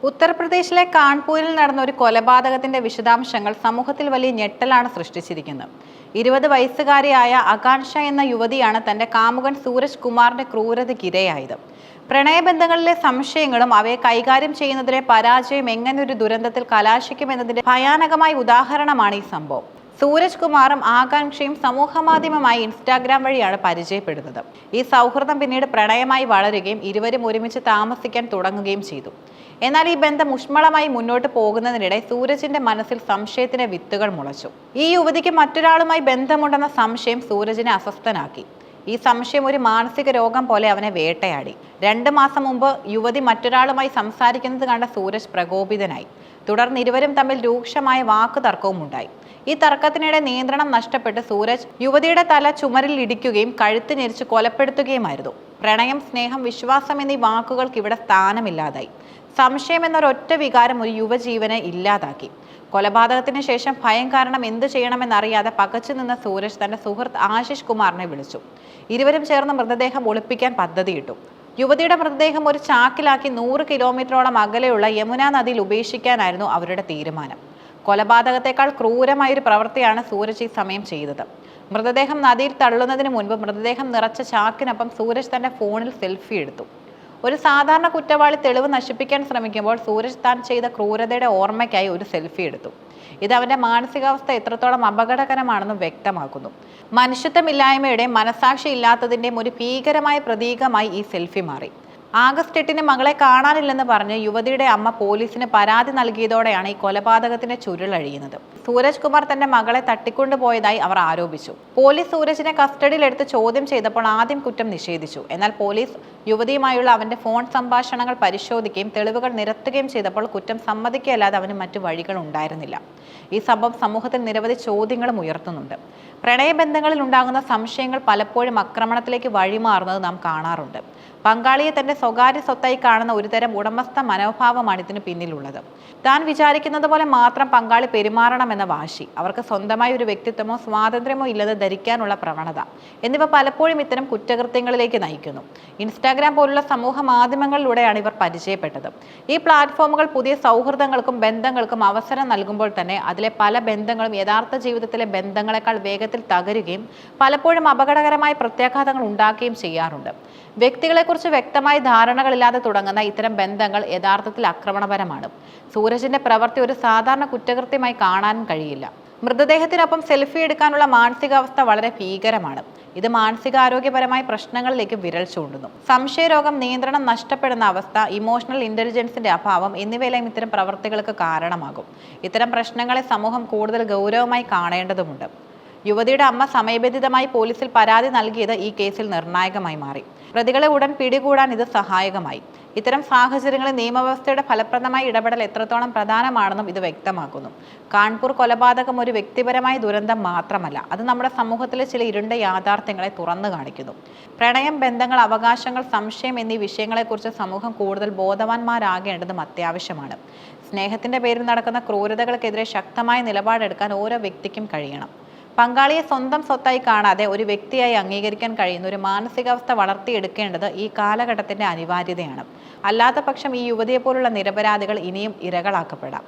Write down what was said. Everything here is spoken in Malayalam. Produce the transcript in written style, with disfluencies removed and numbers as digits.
ഉത്തർപ്രദേശിലെ കാൺപൂരിൽ നടന്ന ഒരു കൊലപാതകത്തിന്റെ വിശദാംശങ്ങൾ സമൂഹത്തിൽ വലിയ ഞെട്ടലാണ് സൃഷ്ടിച്ചിരിക്കുന്നത്. 20 വയസ്സുകാരിയായ ആകാംക്ഷ എന്ന യുവതിയാണ് തന്റെ കാമുകൻ സൂരജ് കുമാറിന്റെ ക്രൂരതയ്ക്കിരയായത്. പ്രണയബന്ധങ്ങളിലെ സംശയങ്ങളും അവയെ കൈകാര്യം ചെയ്യുന്നതിലെ പരാജയം എങ്ങനെ ഒരു ദുരന്തത്തിൽ കലാശിക്കുമെന്നതിന്റെ ഭയാനകമായ ഉദാഹരണമാണ് ഈ സംഭവം. സൂരജ് കുമാറും ആകാംക്ഷയും സമൂഹമാധ്യമമായി ഇൻസ്റ്റാഗ്രാം വഴിയാണ് പരിചയപ്പെടുന്നത്. ഈ സൗഹൃദം പിന്നീട് പ്രണയമായി വളരുകയും ഇരുവരും ഒരുമിച്ച് താമസിക്കാൻ തുടങ്ങുകയും ചെയ്തു. എന്നാൽ ഈ ബന്ധം ഊഷ്മളമായി മുന്നോട്ട് പോകുന്നതിനിടെ സൂരജിന്റെ മനസ്സിൽ സംശയത്തിന്റെ വിത്തുകൾ മുളച്ചു. ഈ യുവതിക്ക് മറ്റൊരാളുമായി ബന്ധമുണ്ടെന്ന സംശയം സൂരജിനെ അസ്വസ്ഥനാക്കി. ഈ സംശയം ഒരു മാനസിക രോഗം പോലെ അവനെ വേട്ടയാടി. 2 മാസം മുമ്പ് യുവതി മറ്റൊരാളുമായി സംസാരിക്കുന്നത് കണ്ട സൂരജ് പ്രകോപിതനായി. തുടർന്ന് ഇരുവരും തമ്മിൽ രൂക്ഷമായ വാക്കുതർക്കവും ഉണ്ടായി. ഈ തർക്കത്തിനിടെ നിയന്ത്രണം നഷ്ടപ്പെട്ട് സൂരജ് യുവതിയുടെ തല ചുമരിൽ ഇടിക്കുകയും കഴുത്ത് ഞെരിച്ച് കൊലപ്പെടുത്തുകയുമായിരുന്നു. പ്രണയം, സ്നേഹം, വിശ്വാസം എന്നീ വാക്കുകൾക്ക് ഇവിടെ സ്ഥാനമില്ലാതായി. സംശയം എന്നൊരൊറ്റ വികാരം ഒരു യുവജീവനെ ഇല്ലാതാക്കി. കൊലപാതകത്തിന് ശേഷം ഭയം കാരണം എന്ത് ചെയ്യണമെന്നറിയാതെ പകച്ചു നിന്ന സൂരജ് തന്റെ സുഹൃത്ത് ആശിഷ് കുമാറിനെ വിളിച്ചു. ഇരുവരും ചേർന്ന് മൃതദേഹം ഒളിപ്പിക്കാൻ പദ്ധതിയിട്ടു. യുവതിയുടെ മൃതദേഹം ഒരു ചാക്കിലാക്കി 100 കിലോമീറ്ററോളം അകലെയുള്ള യമുന നദിയിൽ ഉപേക്ഷിക്കാനായിരുന്നു അവരുടെ തീരുമാനം. കൊലപാതകത്തെക്കാൾ ക്രൂരമായൊരു പ്രവൃത്തിയാണ് സൂരജ് ഈ സമയം ചെയ്തത്. മൃതദേഹം നദിയിൽ തള്ളുന്നതിന് മുൻപ് മൃതദേഹം നിറച്ച ചാക്കിനൊപ്പം സൂരജ് തന്റെ ഫോണിൽ സെൽഫി എടുത്തു. ഒരു സാധാരണ കുറ്റവാളി തെളിവ് നശിപ്പിക്കാൻ ശ്രമിക്കുമ്പോൾ സൂരജ് താൻ ചെയ്ത ക്രൂരതയുടെ ഓർമ്മയ്ക്കായി ഒരു സെൽഫി എടുത്തു. ഇത് അവന്റെ മാനസികാവസ്ഥ എത്രത്തോളം അപകടകരമാണെന്നും വ്യക്തമാക്കുന്നു. മനുഷ്യത്വമില്ലായ്മയുടെ, മനസാക്ഷി ഇല്ലാത്തതിന്റെയും ഒരു ഭീകരമായ പ്രതീകമായി ഈ സെൽഫി മാറി. ആഗസ്റ്റ് 8-ന് മകളെ കാണാനില്ലെന്ന് പറഞ്ഞ് യുവതിയുടെ അമ്മ പോലീസിന് പരാതി നൽകിയതോടെയാണ് ഈ കൊലപാതകത്തിന്റെ ചുരുളഴിയുന്നത്. സൂരജ് കുമാർ തന്റെ മകളെ തട്ടിക്കൊണ്ടുപോയതായി അവർ ആരോപിച്ചു. പോലീസ് സൂരജിനെ കസ്റ്റഡിയിലെടുത്ത് ചോദ്യം ചെയ്തപ്പോൾ ആദ്യം കുറ്റം നിഷേധിച്ചു. എന്നാൽ പോലീസ് യുവതിയുമായുള്ള അവന്റെ ഫോൺ സംഭാഷണങ്ങൾ പരിശോധിക്കുകയും തെളിവുകൾ നിരത്തുകയും ചെയ്തപ്പോൾ കുറ്റം സമ്മതിക്കുകയല്ലാതെ അവന് മറ്റു വഴികൾ ഉണ്ടായിരുന്നില്ല. ഈ സംഭവം സമൂഹത്തിൽ നിരവധി ചോദ്യങ്ങളും ഉയർത്തുന്നുണ്ട്. പ്രണയബന്ധങ്ങളിൽ ഉണ്ടാകുന്ന സംശയങ്ങൾ പലപ്പോഴും ആക്രമണത്തിലേക്ക് വഴിമാറുന്നത് നാം കാണാറുണ്ട്. പങ്കാളിയെ തന്റെ സ്വകാര്യ സ്വത്തായി കാണുന്ന ഒരുതരം ഉടമസ്ഥ മനോഭാവമാണ് ഇതിന് പിന്നിലുള്ളത്. താൻ വിചാരിക്കുന്നത് പോലെ മാത്രം പങ്കാളി പെരുമാറണമെന്ന വാശി, അവർക്ക് സ്വന്തമായി ഒരു വ്യക്തിത്വമോ സ്വാതന്ത്ര്യമോ ഇല്ലെന്ന് ധരിക്കാനുള്ള പ്രവണത എന്നിവ പലപ്പോഴും ഇത്തരം കുറ്റകൃത്യങ്ങളിലേക്ക് നയിക്കുന്നു. ഇൻസ്റ്റാഗ്രാം പോലുള്ള സമൂഹ മാധ്യമങ്ങളിലൂടെയാണ് ഇവർ പരിചയപ്പെട്ടത്. ഈ പ്ലാറ്റ്ഫോമുകൾ പുതിയ സൗഹൃദങ്ങൾക്കും ബന്ധങ്ങൾക്കും അവസരം നൽകുമ്പോൾ തന്നെ അതിലെ പല ബന്ധങ്ങളും യഥാർത്ഥ ജീവിതത്തിലെ ബന്ധങ്ങളെക്കാൾ വേഗത്തിൽ തകരുകയും പലപ്പോഴും അപകടകരമായ പ്രത്യാഘാതങ്ങൾ ഉണ്ടാക്കുകയും ചെയ്യാറുണ്ട്. വ്യക്തികളെക്കുറിച്ച് വ്യക്തമായ ധാരണകളില്ലാതെ തുടങ്ങുന്ന ഇത്തരം ബന്ധങ്ങൾ യഥാർത്ഥത്തിൽ ആക്രമണപരമാണ്. സൂരജിന്റെ പ്രവൃത്തി ഒരു സാധാരണ കുറ്റകൃത്യമായി കാണാനും കഴിയില്ല. മൃതദേഹത്തിനൊപ്പം സെൽഫി എടുക്കാനുള്ള മാനസികാവസ്ഥ വളരെ ഭീകരമാണ്. ഇത് മാനസികാരോഗ്യപരമായ പ്രശ്നങ്ങളിലേക്ക് വിരൽ ചൂണ്ടുന്നു. സംശയരോഗം, നിയന്ത്രണം നഷ്ടപ്പെടുന്ന അവസ്ഥ, ഇമോഷണൽ ഇന്റലിജൻസിന്റെ അഭാവം എന്നിവയെല്ലാം ഇത്തരം പ്രവൃത്തികൾക്ക് കാരണമാകും. ഇത്തരം പ്രശ്നങ്ങളെ സമൂഹം കൂടുതൽ ഗൗരവമായി കാണേണ്ടതുണ്ട്. യുവതിയുടെ അമ്മ സമയബന്ധിതമായി പോലീസിൽ പരാതി നൽകിയത് ഈ കേസിൽ നിർണായകമായി മാറി. പ്രതികളെ ഉടൻ പിടികൂടാൻ ഇത് സഹായകമായി. ഇത്തരം സാഹചര്യങ്ങളിൽ നിയമവ്യവസ്ഥയുടെ ഫലപ്രദമായ ഇടപെടൽ എത്രത്തോളം പ്രധാനമാണെന്നും ഇത് വ്യക്തമാക്കുന്നു. കാൺപൂർ കൊലപാതകം ഒരു വ്യക്തിപരമായ ദുരന്തം മാത്രമല്ല, അത് നമ്മുടെ സമൂഹത്തിലെ ചില ഇരുണ്ട യാഥാർത്ഥ്യങ്ങളെ തുറന്നു കാണിക്കുന്നു. പ്രണയം, ബന്ധങ്ങൾ, അവകാശങ്ങൾ, സംശയം എന്നീ വിഷയങ്ങളെക്കുറിച്ച് സമൂഹം കൂടുതൽ ബോധവാന്മാരാകേണ്ടതും അത്യാവശ്യമാണ്. സ്നേഹത്തിന്റെ പേരിൽ നടക്കുന്ന ക്രൂരതകൾക്കെതിരെ ശക്തമായ നിലപാടെടുക്കാൻ ഓരോ വ്യക്തിക്കും കഴിയണം. പങ്കാളിയെ സ്വന്തം സ്വത്തായി കാണാതെ ഒരു വ്യക്തിയായി അംഗീകരിക്കാൻ കഴിയുന്ന ഒരു മാനസികാവസ്ഥ വളർത്തിയെടുക്കേണ്ടത് ഈ കാലഘട്ടത്തിന്റെ അനിവാര്യതയാണ്. അല്ലാത്ത പക്ഷം ഈ യുവതിയെപ്പോലുള്ള നിരപരാധികൾ ഇനിയും ഇരകളാക്കപ്പെടാം.